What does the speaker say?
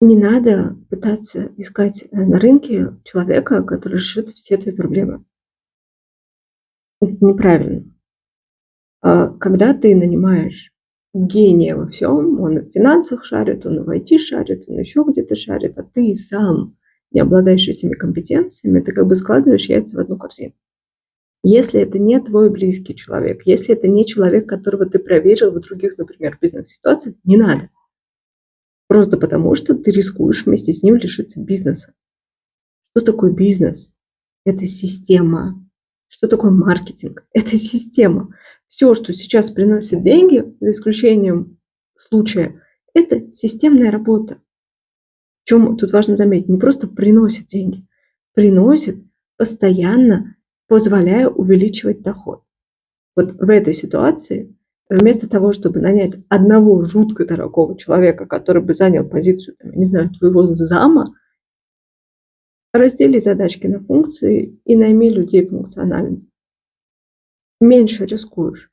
Не надо пытаться искать, на рынке человека, который решит все твои проблемы. Это неправильно. Когда ты нанимаешь гения во всем, он и в финансах шарит, он и в IT шарит, он еще где-то шарит, а ты сам не обладаешь этими компетенциями, ты как бы складываешь яйца в одну корзину. Если это не твой близкий человек, если это не человек, которого ты проверил в других, например, бизнес-ситуациях, не надо. Просто потому, что ты рискуешь вместе с ним лишиться бизнеса. Что такое бизнес? Это система. Что такое маркетинг? Это система. Все, что сейчас приносит деньги, за исключением случая, это системная работа. Причем тут важно заметить, не просто приносит деньги, приносит постоянно, позволяя увеличивать доход. Вот в этой ситуации вместо того, чтобы нанять одного жутко дорогого человека, который бы занял позицию, там, я не знаю, твоего зама, раздели задачки на функции и найми людей функционально. Меньше рискуешь.